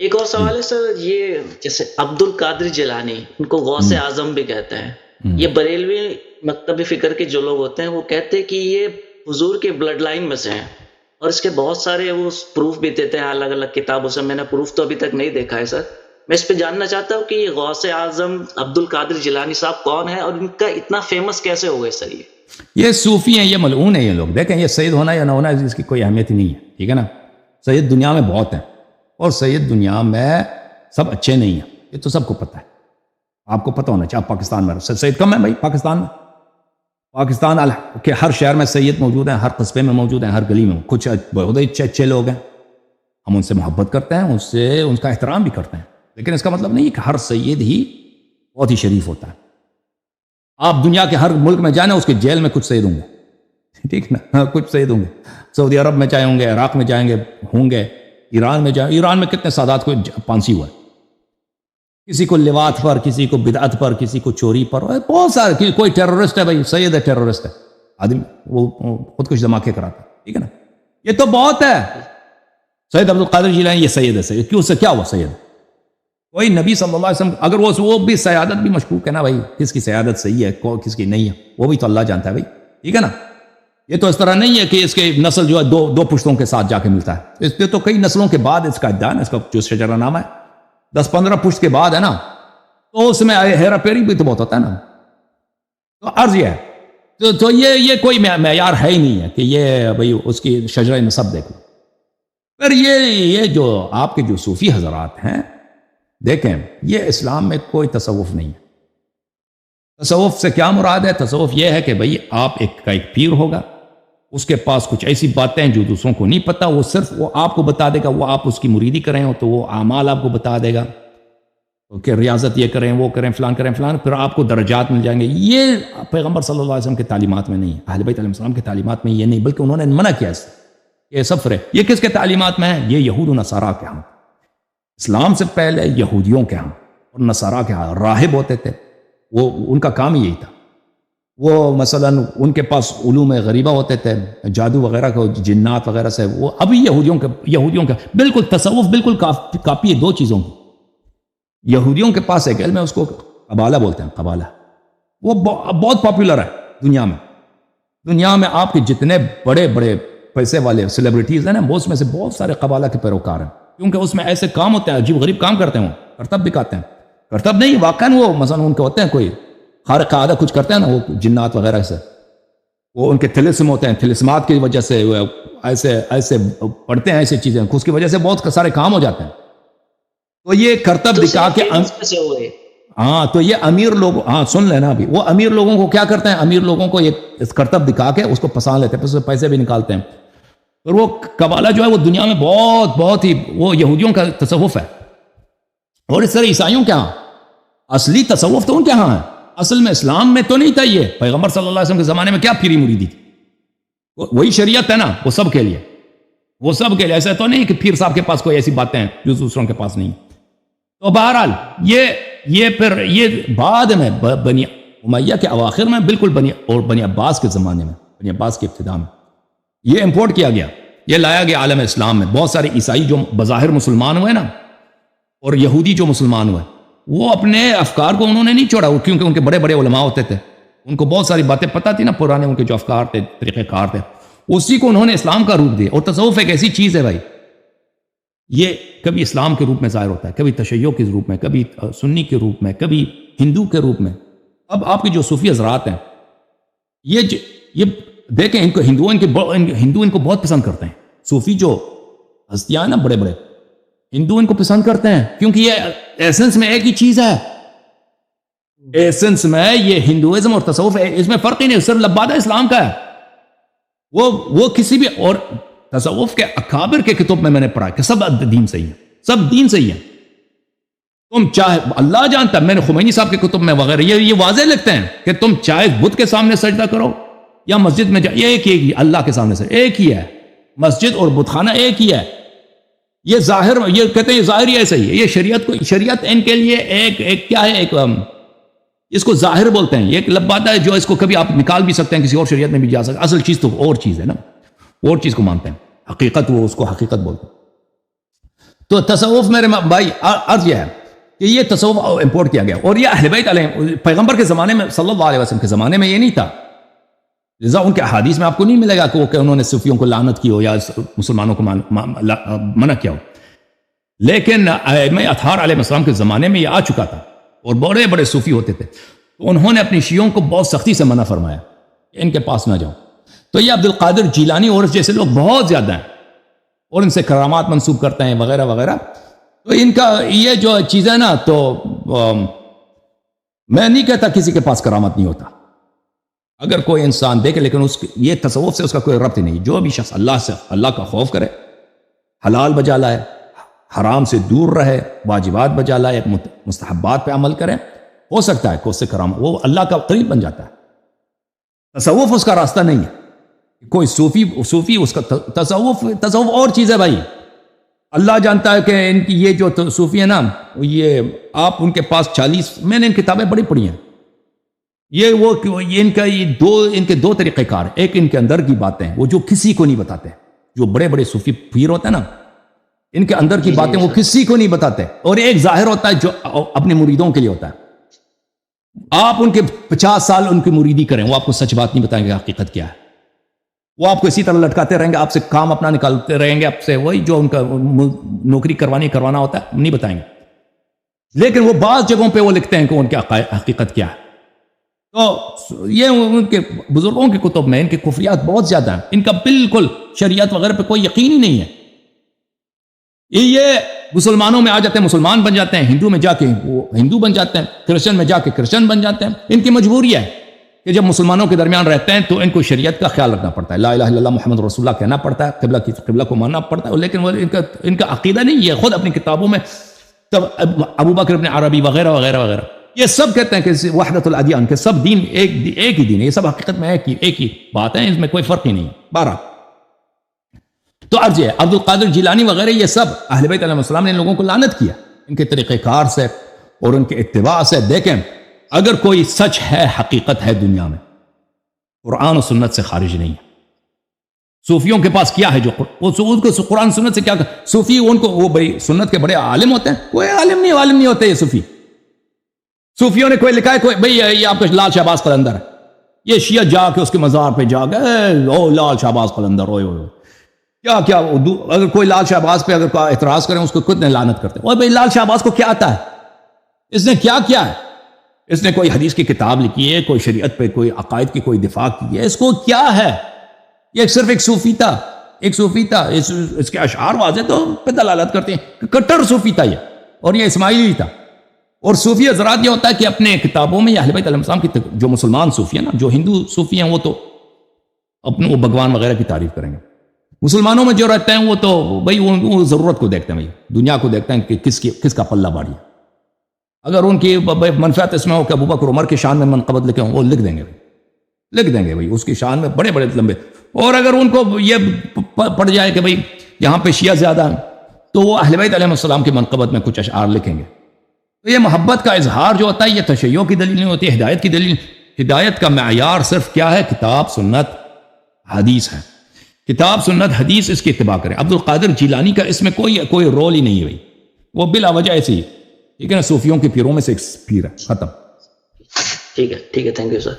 ایک اور سوال ہے سر، یہ جیسے عبد القادر جیلانی، ان کو غوث اعظم بھی کہتے ہیں، یہ بریلوی مکتب فکر کے جو لوگ ہوتے ہیں وہ کہتے ہیں کہ یہ حضور کے بلڈ لائن میں سے ہیں، اور اس کے بہت سارے وہ پروف بھی دیتے ہیں الگ الگ کتابوں سے. میں نے پروف تو ابھی تک نہیں دیکھا ہے سر. میں اس پہ جاننا چاہتا ہوں کہ یہ غوث اعظم عبد القادر جیلانی صاحب کون ہے اور ان کا اتنا فیمس کیسے ہو گئے سر؟ یہ صوفی ہیں، یہ ملعون ہیں یہ لوگ. دیکھیں یہ سید ہونا یا نہ ہونا اس کی کوئی اہمیت ہی نہیں ہے، ٹھیک ہے نا. سید دنیا میں بہت ہیں، اور سید دنیا میں سب اچھے نہیں ہیں، یہ تو سب کو پتہ ہے. آپ کو پتہ ہونا چاہیے. پاکستان میں سید کم ہے بھائی. پاکستان کے ہر شہر میں سید موجود ہیں، ہر قصبے میں موجود ہیں، ہر گلی میں. کچھ بہت اچھے لوگ ہیں، ہم ان سے محبت کرتے ہیں، ان کا احترام بھی کرتے ہیں، لیکن اس کا مطلب نہیں کہ ہر سید ہی بہت ہی شریف ہوتا ہے. آپ دنیا کے ہر ملک میں جائیں، اس کے جیل میں کچھ سید ہوں گے، ٹھیک نا، کچھ سید ہوں گے. سعودی عرب میں چاہے ہوں گے، عراق میں جائیں گے ہوں گے، ایران میں جائیں. ایران میں کتنے سادات کو پھانسی ہوا ہے، کسی کو لواط پر، کسی کو بدعت پر، کسی کو چوری پر، بہت سارے. کوئی ٹیررسٹ ہے بھائی، سید ہے، ٹیررسٹ ہے آدمی، وہ خود کچھ دھماکے کراتا ہے، ٹھیک ہے نا. یہ تو بہت ہے. سید عبد القادر جیلانی یہ سید ہے. سید کیوں سے کیا ہوا سید؟ کوئی نبی صلی اللہ علیہ وسلم اگر وہ بھی سیادت بھی مشکوک ہے نا بھائی، کس کی سیادت صحیح ہے کس کی نہیں ہے وہ بھی تو اللہ جانتا ہے بھائی، ٹھیک ہے نا. یہ تو اس طرح نہیں ہے کہ اس کے نسل جو ہے دو پشتوں کے ساتھ جا کے ملتا ہے. اس لیے تو کئی نسلوں کے بعد اس کا ادعا ہے، اس کا جو شجرہ نامہ ہے 10-15 پشت کے بعد ہے نا، تو اس میں ہیرا پھیری بھی تو بہت ہوتا ہے نا. تو عرض یہ ہے تو یہ کوئی معیار ہے ہی نہیں ہے کہ یہ بھائی اس کی شجرہ نسب دیکھو. پھر یہ جو آپ کے جو صوفی حضرات ہیں، دیکھیں یہ اسلام میں کوئی تصوف نہیں ہے. تصوف سے کیا مراد ہے؟ تصوف یہ ہے کہ بھئی آپ کا ایک پیر ہوگا، اس کے پاس کچھ ایسی باتیں جو دوسروں کو نہیں پتا، وہ صرف وہ آپ کو بتا دے گا. وہ آپ اس کی مریدی کریں ہو تو وہ اعمال آپ کو بتا دے گا کہ ریاضت یہ کریں، وہ کریں، فلان کریں، فلان، پھر آپ کو درجات مل جائیں گے. یہ پیغمبر صلی اللہ علیہ وسلم کے تعلیمات میں نہیں ہے، اہل بیت علیہ السلام کے تعلیمات میں یہ نہیں، بلکہ انہوں نے منع کیا اس یہ سفر ہے. یہ کس کے تعلیمات میں ہے؟ یہ یہود و نصارہ کے ہاں. اسلام سے پہلے یہودیوں کے ہاں اور نصارہ کے ہاں راہب ہوتے تھے. وہ ان کا کام ہی یہی تھا. وہ مثلا ان کے پاس علوم غریبہ ہوتے تھے، جادو وغیرہ کو، جنات وغیرہ سے. وہ ابھی یہودیوں کا بالکل تصوف بالکل کاپی ہے دو چیزوں کی. یہودیوں کے پاس ایک علم ہے، اس کو قبالہ بولتے ہیں. قبالہ وہ بہت پاپولر ہے دنیا میں. دنیا میں آپ کے جتنے بڑے بڑے پیسے والے سیلیبریٹیز ہیں نا، وہ اس میں سے بہت سارے قبالہ کے پیروکار ہیں، کیونکہ اس میں ایسے کام ہوتے ہیں، عجیب غریب کام کرتے ہیں. وہ کرتب دکھاتے ہیں، کرتب نہیں واقعاً وہ مثلا ان کے ہوتے ہیں کوئی خارق عادہ کچھ کرتے ہیں نا، وہ جنات وغیرہ سے، وہ ان کے تلسم ہوتے ہیں، تلسمات کی وجہ سے ایسے پڑھتے ہیں ایسی چیزیں، اس کی وجہ سے بہت سارے کام ہو جاتے ہیں. تو یہ کرتب دکھا کے ہاں، تو یہ امیر لوگ، ہاں سن لینا ابھی، وہ امیر لوگوں کو کیا کرتے ہیں؟ امیر لوگوں کو یہ کرتب دکھا کے اس کو پسان لیتے ہیں، پھر پیسے بھی نکالتے ہیں. اور وہ قبالہ جو ہے وہ دنیا میں بہت ہی وہ یہودیوں کا تصوف ہے. اور اس طرح عیسائیوں کے ہاں اصلی تصوف تو ان کے ہاں ہے. اصل میں اسلام میں تو نہیں تھا یہ. پیغمبر صلی اللہ علیہ وسلم کے زمانے میں کیا پیری مریدی تھی؟ وہی شریعت ہے نا، وہ سب کے لیے، وہ سب کے لیے. ایسا تو نہیں کہ پیر صاحب کے پاس کوئی ایسی باتیں ہیں جو دوسروں کے پاس نہیں. تو بہرحال یہ پھر یہ بعد میں بنی امیہ کے اواخر میں بالکل بنی عباس کے زمانے میں، بنی عباس کے ابتدا میں یہ امپورٹ کیا گیا، یہ لایا گیا عالم اسلام میں. بہت سارے عیسائی جو بظاہر مسلمان ہوئے نا، اور یہودی جو مسلمان ہوئے، وہ اپنے افکار کو انہوں نے نہیں چھوڑا، کیونکہ ان کے بڑے بڑے علماء ہوتے تھے، ان کو بہت ساری باتیں پتہ تھی نا، پرانے ان کے جو افکار تھے، طریقہ کار تھے، اسی کو انہوں نے اسلام کا روپ دیا. اور تصوف ایک ایسی چیز ہے بھائی، یہ کبھی اسلام کے روپ میں ظاہر ہوتا ہے، کبھی تشیع کے روپ میں، کبھی سنی کے روپ میں، کبھی ہندو کے روپ میں. اب آپ کے جو صوفی حضرات ہیں، یہ دیکھیں، ان کو ہندو ان کو بہت پسند کرتے ہیں. صوفی جو ہستیاں ہیں نا بڑے بڑے، ہندو ان کو پسند کرتے ہیں، کیونکہ یہ ایسنس میں ایک ہی چیز ہے. ایسنس میں یہ ہندوازم اور تصوف ہے، اس میں فرق ہی نہیں، صرف لبادہ اسلام کا ہے. وہ کسی بھی، اور تصوف کے اکابر کے کتب میں نے پڑھا کہ سب دین صحیح ہے، سب دین صحیح ہے. تم چاہے اللہ جانتا ہے، میں نے خمینی صاحب کے کتب میں وغیرہ یہ واضح لکھتے ہیں کہ تم چاہے بدھ کے سامنے سجدہ کرو یا مسجد میں جاؤ، ایک ہی اللہ کے سامنے سے ایک ہی ہے. مسجد اور بت خانہ ایک ہی ہے. یہ ظاہر، یہ کہتے ہیں یہ ظاہر ہی ایسا ہی ہے. یہ شریعت ان کے لیے ایک کیا ہے، ایک اس کو ظاہر بولتے ہیں. یہ ایک لبادہ ہے جو اس کو کبھی آپ نکال بھی سکتے ہیں، کسی اور شریعت میں بھی جا سکتے. اصل چیز تو اور چیز ہے نا، اور چیز کو مانتے ہیں، حقیقت وہ اس کو حقیقت بولتے ہیں. تو تصوف میرے بھائی عرض یہ ہے کہ یہ تصوف امپورٹ کیا گیا، اور یہ اہل بیت علیہ پیغمبر کے زمانے میں صلی اللہ علیہ وسلم کے زمانے میں یہ نہیں تھا، لذا ان کے احادیث میں آپ کو نہیں ملے گا کہ انہوں نے صوفیوں کو لعنت کی ہو یا مسلمانوں کو منع کیا ہو، لیکن ائمہ اطہار علیہ السلام کے زمانے میں یہ آ چکا تھا اور بڑے بڑے صوفی ہوتے تھے، تو انہوں نے اپنی شیعوں کو بہت سختی سے منع فرمایا کہ ان کے پاس نہ جاؤ۔ تو یہ عبد القادر جیلانی اور جیسے لوگ بہت زیادہ ہیں اور ان سے کرامات منسوب کرتے ہیں وغیرہ وغیرہ، تو ان کا یہ جو چیز ہے نا، تو میں نہیں کہتا کسی کے پاس کرامت نہیں ہوتا، اگر کوئی انسان دیکھے، لیکن یہ تصوف سے اس کا کوئی ربط ہی نہیں۔ جو بھی شخص اللہ کا خوف کرے، حلال بجا لائے، حرام سے دور رہے، واجبات بجا لائے، مستحبات پہ عمل کرے، ہو سکتا ہے کہ اس سے کرامت، وہ اللہ کا قریب بن جاتا ہے۔ تصوف اس کا راستہ نہیں ہے۔ کوئی صوفی اس کا تصوف اور چیز ہے بھائی، اللہ جانتا ہے کہ ان کی یہ جو صوفی ہے نا، یہ آپ ان کے پاس 40، میں نے ان کتابیں بڑی پڑھی ہیں، ان کے دو طریقہ کار، ایک ان کے اندر کی باتیں وہ جو کسی کو نہیں بتاتے، جو بڑے بڑے صوفی پیر ہوتے ہیں نا، ان کے اندر کی باتیں وہ کسی کو نہیں بتاتے، اور ایک ظاہر ہوتا ہے جو اپنے مریدوں کے لیے ہوتا ہے۔ آپ ان کے 50 سال ان کی مریدی کریں، وہ آپ کو سچ بات نہیں بتائیں گے حقیقت کیا ہے، وہ آپ کو اسی طرح لٹکاتے رہیں گے، آپ سے کام اپنا نکالتے رہیں گے، آپ سے وہی جو ان کا نوکری کروانا ہوتا ہے نہیں بتائیں گے، لیکن وہ بعض جگہوں پہ وہ لکھتے ہیں کہ ان کی حقیقت کیا ہے۔ تو یہ ان کے بزرگوں کی کتب میں ان کے کفریات بہت زیادہ ہیں، ان کا بالکل شریعت وغیرہ پہ کوئی یقین ہی نہیں ہے۔ یہ مسلمانوں میں آ جاتے ہیں، مسلمان بن جاتے ہیں، ہندو میں جا کے وہ ہندو بن جاتے ہیں، کرسچن میں جا کے کرسچن بن جاتے ہیں۔ ان کی مجبوری ہے کہ جب مسلمانوں کے درمیان رہتے ہیں تو ان کو شریعت کا خیال رکھنا پڑتا ہے، لا الہ الا اللہ محمد رسول اللہ کہنا پڑتا ہے، قبلہ کو ماننا پڑتا ہے، لیکن وہ ان کا عقیدہ نہیں ہے۔ خود اپنی کتابوں میں ابو بکر ابن عربی وغیرہ وغیرہ وغیرہ یہ سب کہتے ہیں کہ وحدت الادیان، کہ سب دین ایک ہی دین ہے، یہ سب حقیقت میں ایک ہی بات ہے، اس میں کوئی فرق ہی نہیں ہے۔ 12 تو عرض ہے عبد القادر جیلانی وغیرہ یہ سب اہل بیت علیہ السلام نے ان لوگوں کو لعنت کیا ان کے طریقہ کار سے اور ان کے اتباع سے۔ دیکھیں اگر کوئی سچ ہے، حقیقت ہے دنیا میں، قرآن و سنت سے خارج نہیں ہے۔ صوفیوں کے پاس کیا ہے جو کو قرآن سنت سے کیا، صوفی ان کو وہ بھائی سنت کے بڑے عالم ہوتے ہیں، کوئی عالم نہیں ہوتے یہ صوفی۔ صوفیوں نے کوئی لکھا ہے کوئی بھائی یہ آپ کا لال شہباز قلندر ہے، یہ شیعہ جا کے اس کے مزار پہ جا گئے، او لال شہباز قلندر، کیا اگر کوئی لال شہباز پہ اگر کوئی اعتراض کریں اس کو خود نے لعنت کرتے ہیں۔ اور بھائی لال شہباز کو کیا آتا ہے؟ اس نے کیا کیا ہے؟ اس نے کوئی حدیث کی کتاب لکھی ہے، کوئی شریعت پہ کوئی عقائد کی کوئی دفاع کی ہے؟ اس کو کیا ہے؟ یہ صرف ایک صوفی تھا، اس کے اشعار واضح تو پہ دلالت کرتے ہیں، کٹر صوفی تھا یہ، اور یہ اسماعیلی تھا۔ اور صوفی حضرات یہ ہوتا ہے کہ اپنے کتابوں میں اہل بیت علیہ السلام کی جو مسلمان صوفی ہیں نا، جو ہندو صوفی ہیں وہ تو اپنے وہ بھگوان وغیرہ کی تعریف کریں گے، مسلمانوں میں جو رہتے ہیں وہ تو بھائی وہ ضرورت کو دیکھتے ہیں، بھائی دنیا کو دیکھتے ہیں کہ کس کا پلہ بھاری ہے۔ اگر ان کی منفعت اس میں ہو کہ ابو بکر عمر کی شان میں منقبت لکھیں وہ لکھ دیں گے بھائی اس کی شان میں بڑے بڑے لمبے۔ اور اگر ان کو یہ پڑ جائے کہ بھائی یہاں پہ شیعہ زیادہ ہیں تو وہ اہل بیت علیہ السلام کی منقبت میں کچھ اشعار لکھیں گے۔ تو یہ محبت کا اظہار جو ہوتا ہے یہ تشیع کی دلیل نہیں ہوتی، ہدایت کی دلیل۔ ہدایت کا معیار صرف کیا ہے؟ کتاب سنت حدیث ہے، کتاب سنت حدیث اس کی اتباع کریں۔ عبد القادر جیلانی کا اس میں کوئی رول ہی نہیں ہے بھائی، وہ بلا وجہ ایسے ہی، ٹھیک ہے نا، صوفیوں کے پیروں میں سے ایک پیر ہے، ختم۔ ٹھیک ہے، تھینک یو سر۔